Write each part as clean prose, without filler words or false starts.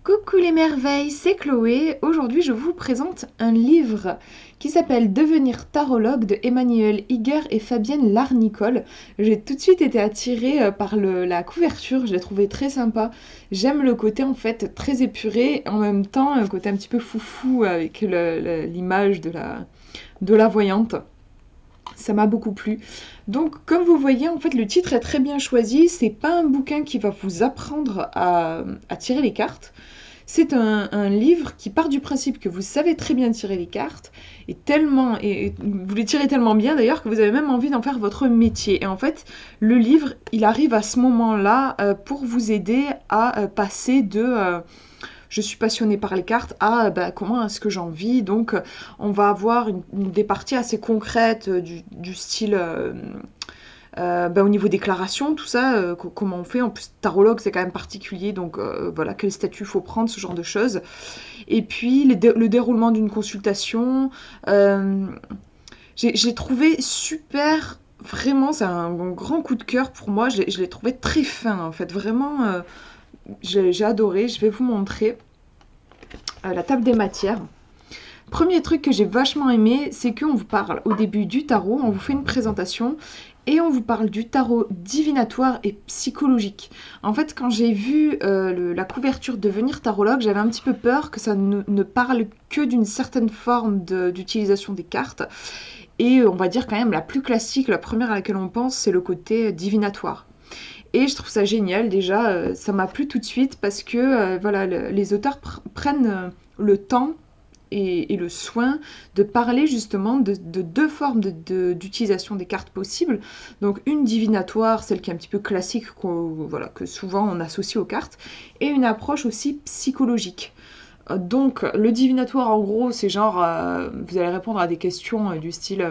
Coucou les merveilles, c'est Chloé. Aujourd'hui, je vous présente un livre qui s'appelle Devenir tarologue de Emmanuel Iger et Fabienne Larnicole. J'ai tout de suite été attirée par la couverture, je l'ai trouvé très sympa. J'aime le côté en fait très épuré, en même temps un côté un petit peu foufou avec l'image de la voyante. Ça m'a beaucoup plu. Donc, comme vous voyez, en fait, le titre est très bien choisi. C'est pas un bouquin qui va vous apprendre à tirer les cartes. C'est un livre qui part du principe que vous savez très bien tirer les cartes et vous les tirez tellement bien d'ailleurs que vous avez même envie d'en faire votre métier. Et en fait, le livre, il arrive à ce moment-là pour vous aider à passer de je suis passionnée par les cartes comment est-ce que j'en vis. Donc on va avoir des parties assez concrètes du style au niveau déclaration, tout ça, comment on fait. En plus, tarologue, c'est quand même particulier, donc voilà, quel statut faut prendre, ce genre de choses. Et puis, le déroulement d'une consultation, j'ai trouvé super, vraiment, c'est un grand coup de cœur pour moi, je l'ai trouvé très fin, en fait, vraiment, j'ai adoré. Je vais vous montrer la table des matières. Premier truc que j'ai vachement aimé, c'est qu'on vous parle au début du tarot, on vous fait une présentation et on vous parle du tarot divinatoire et psychologique. En fait, quand j'ai vu la couverture Devenir tarologue, j'avais un petit peu peur que ça ne parle que d'une certaine forme d'utilisation des cartes. Et on va dire quand même la plus classique, la première à laquelle on pense, c'est le côté divinatoire. Et je trouve ça génial, déjà, ça m'a plu tout de suite parce que voilà, les auteurs prennent le temps et le soin de parler justement de deux formes d'utilisation des cartes possibles. Donc une divinatoire, celle qui est un petit peu classique, voilà, que souvent on associe aux cartes, et une approche aussi psychologique. Donc le divinatoire en gros c'est genre, vous allez répondre à des questions du style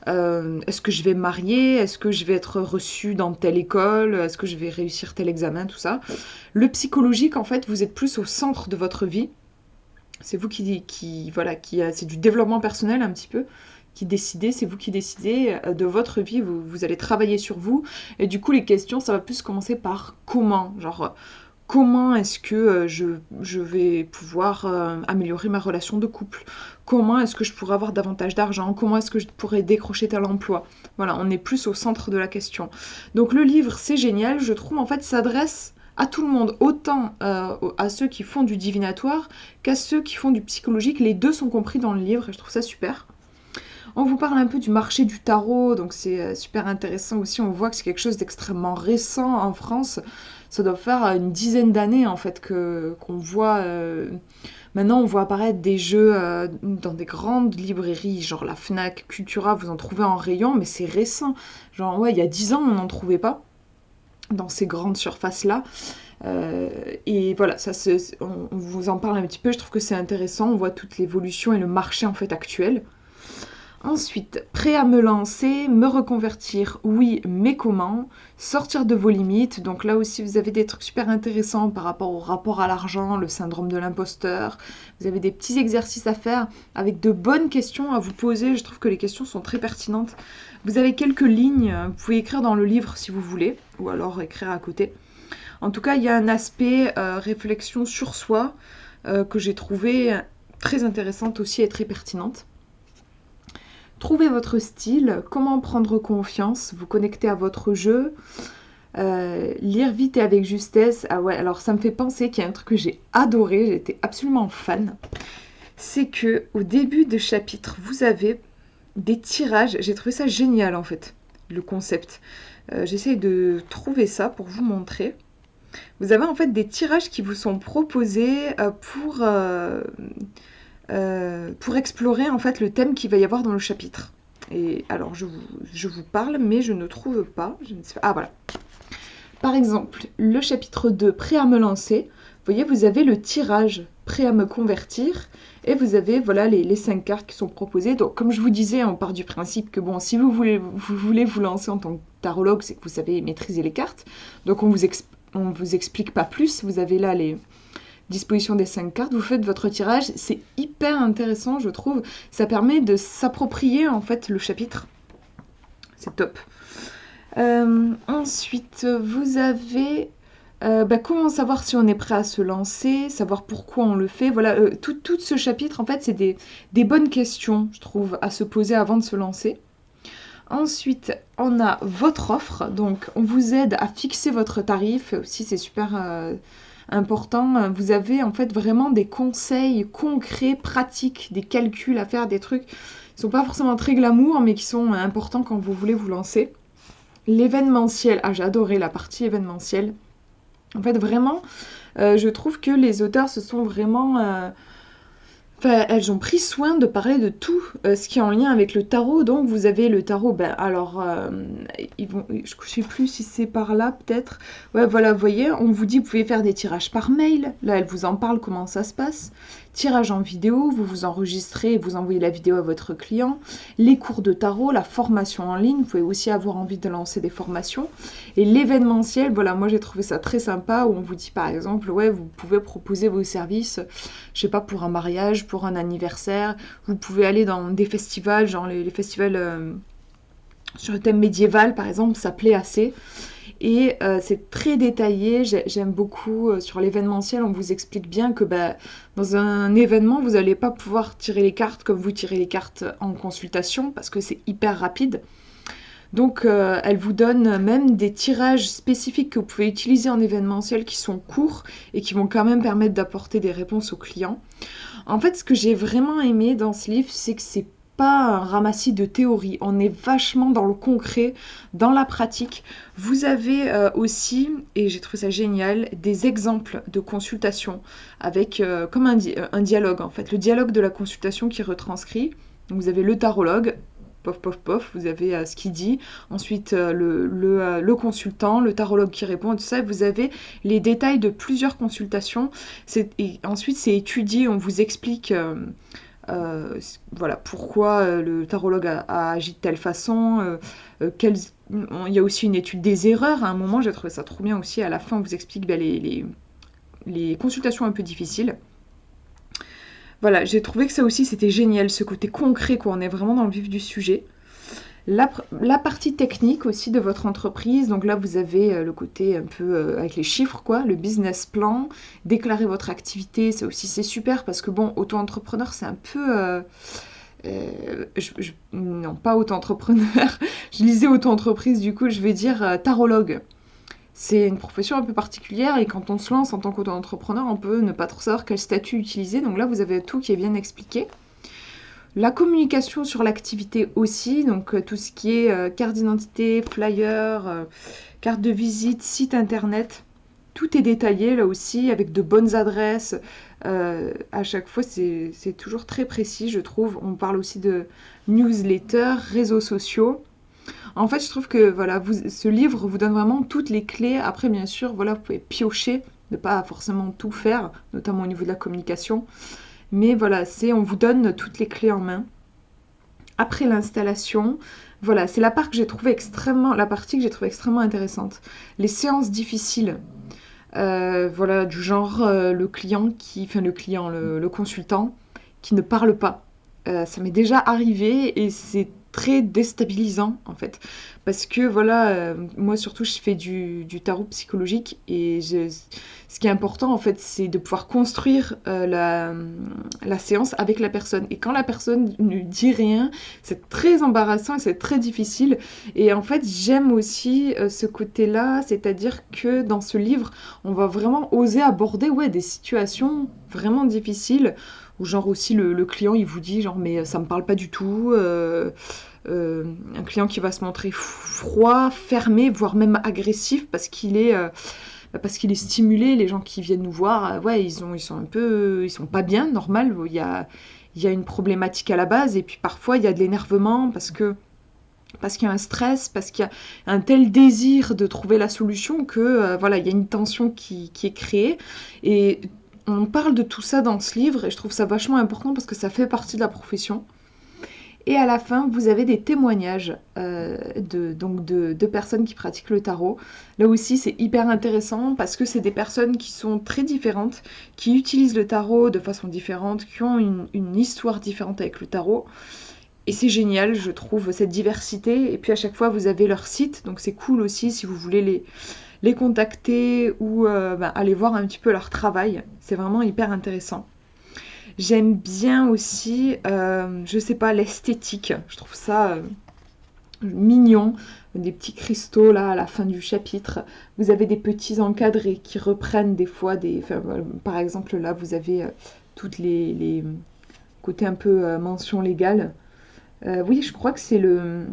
est-ce que je vais me marier, est-ce que je vais être reçue dans telle école, est-ce que je vais réussir tel examen, tout ça. Le psychologique en fait vous êtes plus au centre de votre vie. C'est vous c'est du développement personnel un petit peu, c'est vous qui décidez de votre vie, vous allez travailler sur vous, et du coup les questions, ça va plus commencer par comment, genre comment est-ce que je vais pouvoir améliorer ma relation de couple, comment est-ce que je pourrais avoir davantage d'argent, comment est-ce que je pourrais décrocher tel emploi. Voilà, on est plus au centre de la question. Donc le livre, c'est génial, je trouve, en fait, s'adresse à tout le monde, autant à ceux qui font du divinatoire qu'à ceux qui font du psychologique. Les deux sont compris dans le livre et je trouve ça super. On vous parle un peu du marché du tarot, donc c'est super intéressant aussi. On voit que c'est quelque chose d'extrêmement récent en France. Ça doit faire une dizaine d'années en fait qu'on voit. Maintenant, on voit apparaître des jeux dans des grandes librairies, genre la Fnac, Cultura, vous en trouvez en rayon, mais c'est récent. Genre, ouais, il y a 10 ans, on n'en trouvait pas dans ces grandes surfaces-là. Et voilà, on vous en parle un petit peu, je trouve que c'est intéressant, on voit toute l'évolution et le marché en fait actuel. Ensuite, prêt à me lancer, me reconvertir, oui, mais comment? Sortir de vos limites, donc là aussi vous avez des trucs super intéressants par rapport au rapport à l'argent, le syndrome de l'imposteur. Vous avez des petits exercices à faire avec de bonnes questions à vous poser, je trouve que les questions sont très pertinentes. Vous avez quelques lignes, vous pouvez écrire dans le livre si vous voulez, ou alors écrire à côté. En tout cas, il y a un aspect réflexion sur soi que j'ai trouvé très intéressante aussi et très pertinente. Trouvez votre style, comment prendre confiance, vous connecter à votre jeu, lire vite et avec justesse. Ah ouais, alors ça me fait penser qu'il y a un truc que j'ai adoré, j'étais absolument fan. C'est que au début de chapitre, vous avez des tirages. J'ai trouvé ça génial en fait, le concept. J'essaye de trouver ça pour vous montrer. Vous avez en fait des tirages qui vous sont proposés pour explorer en fait le thème qu'il va y avoir dans le chapitre. Et alors je vous parle, mais je ne trouve pas. Je ne sais pas. Ah voilà. Par exemple, le chapitre 2, prêt à me lancer. Vous voyez, vous avez le tirage prêt à me convertir. Et vous avez voilà, les 5 cartes qui sont proposées. Donc comme je vous disais, on part du principe que bon, si vous voulez vous lancer en tant que tarologue, c'est que vous savez maîtriser les cartes. Donc on vous explique pas plus. Vous avez là les disposition des 5 cartes, vous faites votre tirage, c'est hyper intéressant je trouve, ça permet de s'approprier en fait le chapitre, c'est top. Ensuite vous avez Comment savoir si on est prêt à se lancer, savoir pourquoi on le fait. Voilà, tout ce chapitre, en fait, c'est des bonnes questions, je trouve, à se poser avant de se lancer. Ensuite, on a votre offre. Donc, on vous aide à fixer votre tarif. Aussi, c'est super important. Vous avez en fait vraiment des conseils concrets, pratiques, des calculs à faire, des trucs qui sont pas forcément très glamour, mais qui sont importants quand vous voulez vous lancer. L'événementiel. Ah, j'ai adoré la partie événementielle. En fait, vraiment, je trouve que les auteurs se sont vraiment... enfin, elles ont pris soin de parler de tout ce qui est en lien avec le tarot. Donc, vous avez le tarot. Alors, je ne sais plus si c'est par là, peut-être. Ouais, voilà, vous voyez, on vous dit, vous pouvez faire des tirages par mail. Là, elle vous en parle, comment ça se passe. Tirage en vidéo, vous vous enregistrez et vous envoyez la vidéo à votre client. Les cours de tarot, la formation en ligne. Vous pouvez aussi avoir envie de lancer des formations. Et l'événementiel, voilà, moi, j'ai trouvé ça très sympa où on vous dit, par exemple, ouais, vous pouvez proposer vos services, je sais pas, pour un mariage, pour un anniversaire. Vous pouvez aller dans des festivals, genre les festivals sur le thème médiéval, par exemple, ça plaît assez. Et c'est très détaillé, j'aime beaucoup. Sur l'événementiel, on vous explique bien que dans un événement, vous n'allez pas pouvoir tirer les cartes comme vous tirez les cartes en consultation, parce que c'est hyper rapide. Donc, elle vous donne même des tirages spécifiques que vous pouvez utiliser en événementiel qui sont courts et qui vont quand même permettre d'apporter des réponses aux clients. En fait, ce que j'ai vraiment aimé dans ce livre, c'est que c'est pas un ramassis de théories. On est vachement dans le concret, dans la pratique. Vous avez aussi, et j'ai trouvé ça génial, des exemples de consultation avec comme un dialogue en fait. Le dialogue de la consultation qui est retranscrit. Donc, vous avez le tarologue. Pof, pof, pof, vous avez ce qu'il dit. Ensuite, le consultant, le tarologue qui répond, et tout ça. Vous avez les détails de plusieurs consultations. Et ensuite, c'est étudié, on vous explique voilà, pourquoi le tarologue a agi de telle façon. Il y a aussi une étude des erreurs. À un moment, j'ai trouvé ça trop bien aussi. À la fin, on vous explique les consultations un peu difficiles. Voilà, j'ai trouvé que ça aussi c'était génial, ce côté concret, quoi. On est vraiment dans le vif du sujet. La partie technique aussi de votre entreprise, donc là vous avez le côté un peu avec les chiffres, quoi, le business plan, déclarer votre activité, ça aussi c'est super parce que bon, auto-entrepreneur c'est un peu... non, pas auto-entrepreneur, je lisais auto-entreprise, du coup je vais dire tarologue. C'est une profession un peu particulière et quand on se lance en tant qu'auto-entrepreneur, on peut ne pas trop savoir quel statut utiliser. Donc là, vous avez tout qui est bien expliqué. La communication sur l'activité aussi, donc tout ce qui est carte d'identité, flyer, carte de visite, site internet. Tout est détaillé là aussi avec de bonnes adresses. À chaque fois, c'est toujours très précis, je trouve. On parle aussi de newsletter, réseaux sociaux. En fait, je trouve que voilà, ce livre vous donne vraiment toutes les clés. Après, bien sûr, voilà, vous pouvez piocher, ne pas forcément tout faire, notamment au niveau de la communication. Mais voilà, on vous donne toutes les clés en main. Après l'installation, voilà, c'est la partie que j'ai trouvé extrêmement intéressante. Les séances difficiles, voilà, du genre le consultant qui ne parle pas. Ça m'est déjà arrivé et c'est très déstabilisant en fait. Parce que voilà, moi surtout je fais du tarot psychologique et ce qui est important en fait c'est de pouvoir construire la séance avec la personne. Et quand la personne ne dit rien, c'est très embarrassant et c'est très difficile. Et en fait j'aime aussi ce côté-là, c'est-à-dire que dans ce livre, on va vraiment oser aborder des situations vraiment difficiles ou genre aussi le client il vous dit genre mais ça me parle pas du tout, un client qui va se montrer froid, fermé, voire même agressif parce qu'il est stimulé. Les gens qui viennent nous voir, ils sont pas bien, normal. Il y a une problématique à la base et puis parfois il y a de l'énervement parce qu'il y a un stress, parce qu'il y a un tel désir de trouver la solution que voilà, il y a une tension qui est créée. Et on parle de tout ça dans ce livre et je trouve ça vachement important parce que ça fait partie de la profession. Et à la fin, vous avez des témoignages de personnes qui pratiquent le tarot. Là aussi, c'est hyper intéressant parce que c'est des personnes qui sont très différentes, qui utilisent le tarot de façon différente, qui ont une histoire différente avec le tarot. Et c'est génial, je trouve, cette diversité. Et puis à chaque fois, vous avez leur site, donc c'est cool aussi si vous voulez les contacter ou aller voir un petit peu leur travail. C'est vraiment hyper intéressant. J'aime bien aussi, je sais pas, l'esthétique. Je trouve ça mignon. Des petits cristaux là à la fin du chapitre. Vous avez des petits encadrés qui reprennent des fois des. Enfin, par exemple, là, vous avez toutes les côtés un peu mention légale. Oui, je crois que c'est le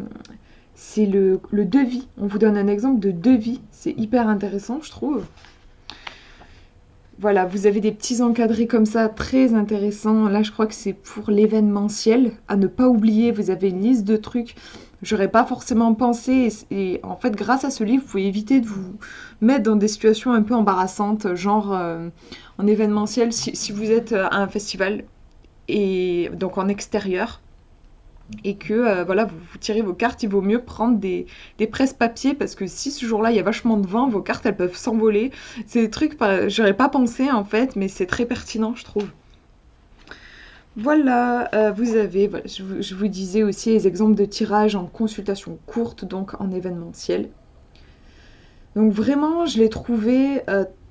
devis. On vous donne un exemple de devis. C'est hyper intéressant, je trouve. Voilà, vous avez des petits encadrés comme ça, très intéressants. Là, je crois que c'est pour l'événementiel. À ne pas oublier, vous avez une liste de trucs. J'aurais pas forcément pensé. Et en fait, grâce à ce livre, vous pouvez éviter de vous mettre dans des situations un peu embarrassantes, genre en événementiel, si vous êtes à un festival et donc en extérieur et que voilà, vous tirez vos cartes, il vaut mieux prendre des presse-papier parce que si ce jour-là il y a vachement de vent, vos cartes elles peuvent s'envoler. C'est des trucs, j'aurais pas pensé en fait, mais c'est très pertinent, je trouve. Voilà, vous avez, voilà, je vous disais aussi les exemples de tirage en consultation courte, donc en événementiel. Donc vraiment, je l'ai trouvé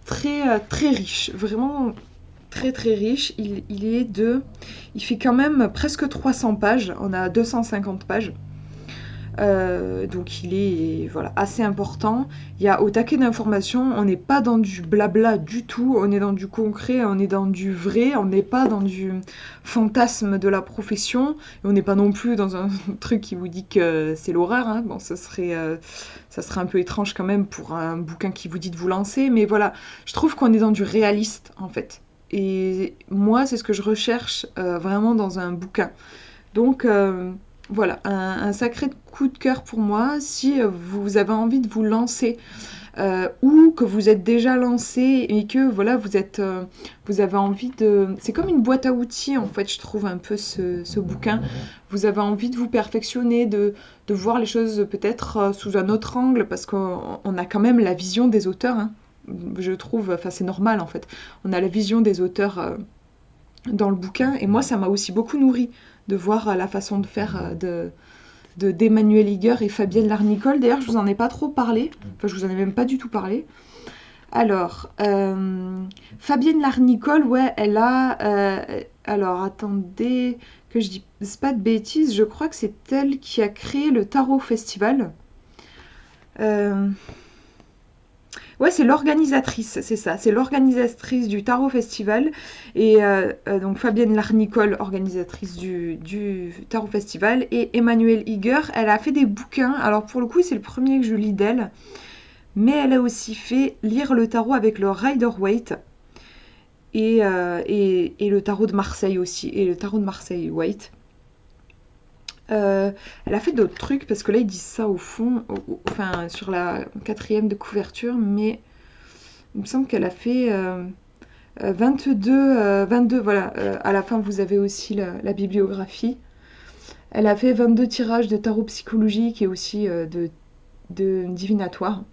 très riche, vraiment très riche. Il fait quand même presque 300 pages. On a 250 pages. Donc il est voilà, assez important. Il y a au taquet d'informations, on n'est pas dans du blabla du tout, on est dans du concret, on est dans du vrai, on n'est pas dans du fantasme de la profession, et on n'est pas non plus dans un truc qui vous dit que c'est l'horreur, hein. Bon, ça serait un peu étrange quand même pour un bouquin qui vous dit de vous lancer, mais voilà, je trouve qu'on est dans du réaliste en fait. Et moi, c'est ce que je recherche vraiment dans un bouquin. Donc, voilà, un sacré coup de cœur pour moi. Si vous avez envie de vous lancer ou que vous êtes déjà lancé et que voilà, vous avez envie de. C'est comme une boîte à outils en fait, je trouve un peu ce bouquin. Vous avez envie de vous perfectionner, de voir les choses peut-être sous un autre angle parce qu'on a quand même la vision des auteurs, hein, je trouve. Enfin, c'est normal en fait. On a la vision des auteurs dans le bouquin et moi, ça m'a aussi beaucoup nourri de voir la façon de faire d'Emmanuel Iger et Fabienne Larnicole. D'ailleurs, je vous en ai pas trop parlé. Enfin, je vous en ai même pas du tout parlé. Alors, Fabienne Larnicole, ouais, elle a... alors, attendez que je dise pas de bêtises. Je crois que c'est elle qui a créé le Tarot Festival. Ouais, c'est l'organisatrice, c'est ça. C'est l'organisatrice du Tarot Festival. Et donc Fabienne Larnicole, organisatrice du Tarot Festival. Et Emmanuel Iger, elle a fait des bouquins. Alors pour le coup, c'est le premier que je lis d'elle. Mais elle a aussi fait Lire le tarot avec le Rider-Waite. Et le tarot de Marseille aussi. Et le tarot de Marseille Waite. Elle a fait d'autres trucs parce que là ils disent ça au fond, enfin sur la quatrième de couverture, mais il me semble qu'elle a fait 22, voilà. À la fin vous avez aussi la bibliographie. Elle a fait 22 tirages de tarot psychologique et aussi de divinatoire.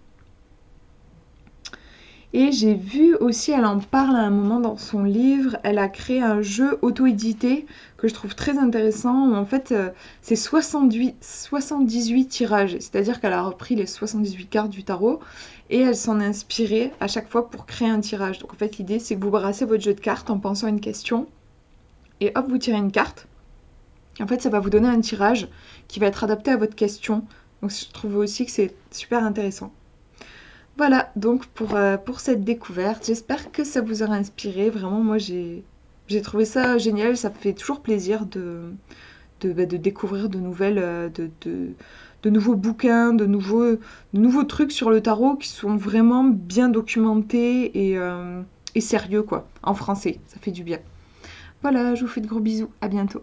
Et j'ai vu aussi, elle en parle à un moment dans son livre, elle a créé un jeu auto-édité que je trouve très intéressant, où en fait c'est 78 tirages, c'est-à-dire qu'elle a repris les 78 cartes du tarot et elle s'en est inspirée à chaque fois pour créer un tirage. Donc en fait l'idée c'est que vous brassez votre jeu de cartes en pensant à une question et hop vous tirez une carte. En fait ça va vous donner un tirage qui va être adapté à votre question. Donc je trouve aussi que c'est super intéressant. Voilà, donc pour cette découverte, j'espère que ça vous aura inspiré. Vraiment, moi, j'ai trouvé ça génial. Ça me fait toujours plaisir de découvrir de nouvelles, de nouveaux bouquins, de nouveaux trucs sur le tarot qui sont vraiment bien documentés et sérieux, quoi, en français. Ça fait du bien. Voilà, je vous fais de gros bisous. À bientôt.